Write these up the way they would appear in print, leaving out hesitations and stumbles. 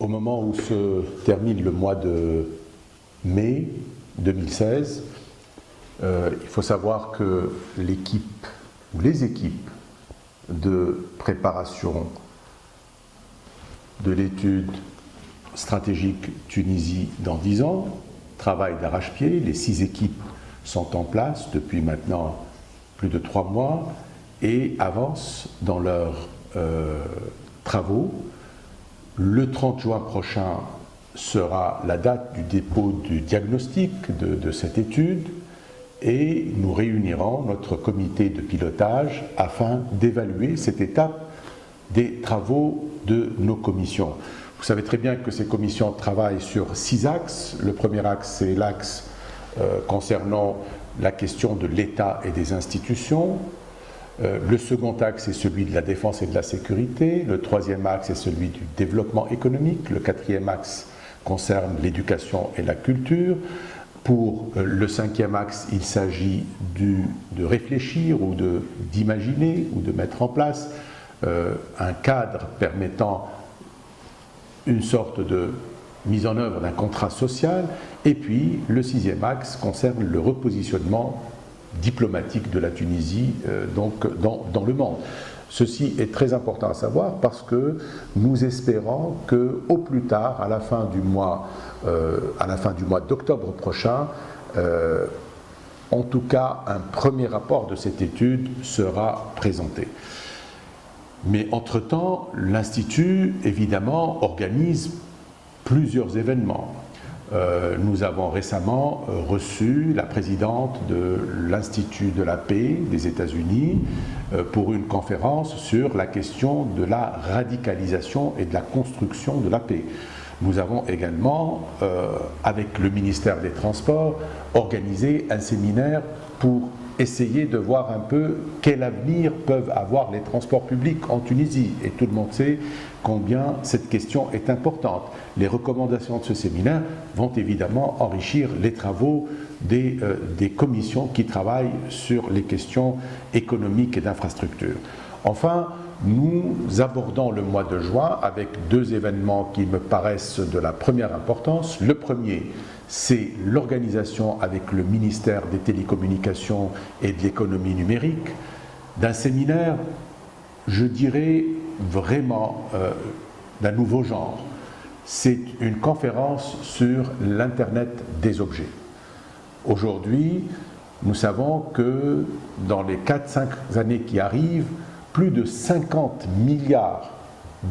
Au moment où se termine le mois de mai 2016, il faut savoir que l'équipe ou les équipes de préparation de l'étude stratégique Tunisie dans 10 ans travaillent d'arrache-pied. Les 6 équipes sont en place depuis maintenant plus de 3 mois et avancent dans leurs travaux. Le 30 juin prochain sera la date du dépôt du diagnostic de cette étude et nous réunirons notre comité de pilotage afin d'évaluer cette étape des travaux de nos commissions. Vous savez très bien que ces commissions travaillent sur 6 axes. Le premier axe, c'est l'axe concernant la question de l'État et des institutions. Le second axe est celui de la défense et de la sécurité. Le troisième axe est celui du développement économique. Le quatrième axe concerne l'éducation et la culture. Pour le cinquième axe, il s'agit de réfléchir ou d'imaginer ou de mettre en place un cadre permettant une sorte de mise en œuvre d'un contrat social. Et puis, le sixième axe concerne le repositionnement diplomatique de la Tunisie dans le monde. Ceci est très important à savoir parce que nous espérons qu'au plus tard, à la fin du mois d'octobre prochain, en tout cas, un premier rapport de cette étude sera présenté. Mais entre-temps, l'Institut, évidemment, organise plusieurs événements. Nous avons récemment reçu la présidente de l'Institut de la paix des États-Unis pour une conférence sur la question de la radicalisation et de la construction de la paix. Nous avons également, avec le ministère des Transports, organisé un séminaire pour essayer de voir un peu quel avenir peuvent avoir les transports publics en Tunisie. Et tout le monde sait combien cette question est importante. Les recommandations de ce séminaire vont évidemment enrichir les travaux des commissions qui travaillent sur les questions économiques et d'infrastructure. Enfin, nous abordons le mois de juin avec 2 événements qui me paraissent de la première importance. Le premier, c'est l'organisation avec le ministère des Télécommunications et de l'économie numérique d'un séminaire, je dirais vraiment d'un nouveau genre. C'est une conférence sur l'Internet des objets. Aujourd'hui, nous savons que dans les 4-5 années qui arrivent, plus de 50 milliards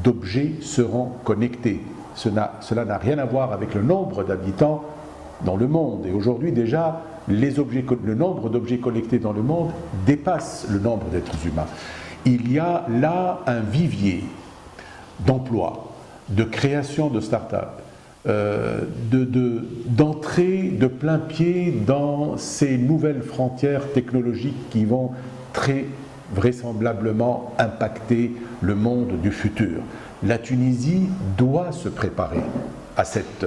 d'objets seront connectés. Cela n'a rien à voir avec le nombre d'habitants dans le monde. Et aujourd'hui déjà, le nombre d'objets connectés dans le monde dépasse le nombre d'êtres humains. Il y a là un vivier d'emplois, de création de start-up, d'entrée de plein pied dans ces nouvelles frontières technologiques qui vont très vraisemblablement impacter le monde du futur. La Tunisie doit se préparer à cet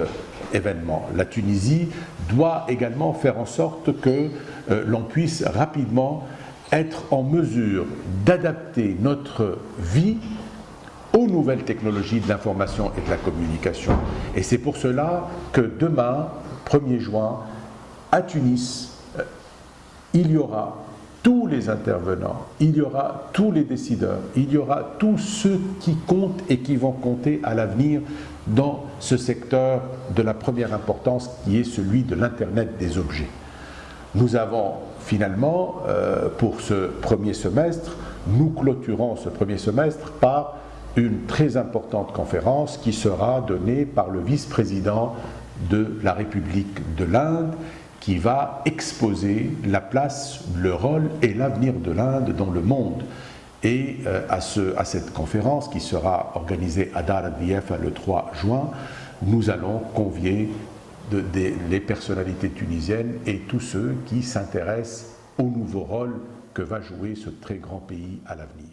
événement. La Tunisie doit également faire en sorte que l'on puisse rapidement être en mesure d'adapter notre vie aux nouvelles technologies de l'information et de la communication. Et c'est pour cela que demain, 1er juin, à Tunis, il y aura tous les intervenants, il y aura tous les décideurs, il y aura tous ceux qui comptent et qui vont compter à l'avenir dans ce secteur de la première importance qui est celui de l'Internet des objets. Nous avons finalement, pour ce premier semestre, nous clôturons ce premier semestre par une très importante conférence qui sera donnée par le vice-président de la République de l'Inde, qui va exposer la place, le rôle et l'avenir de l'Inde dans le monde. Et à cette conférence qui sera organisée à Dar al-Biyaf le 3 juin, nous allons convier les personnalités tunisiennes et tous ceux qui s'intéressent au nouveau rôle que va jouer ce très grand pays à l'avenir.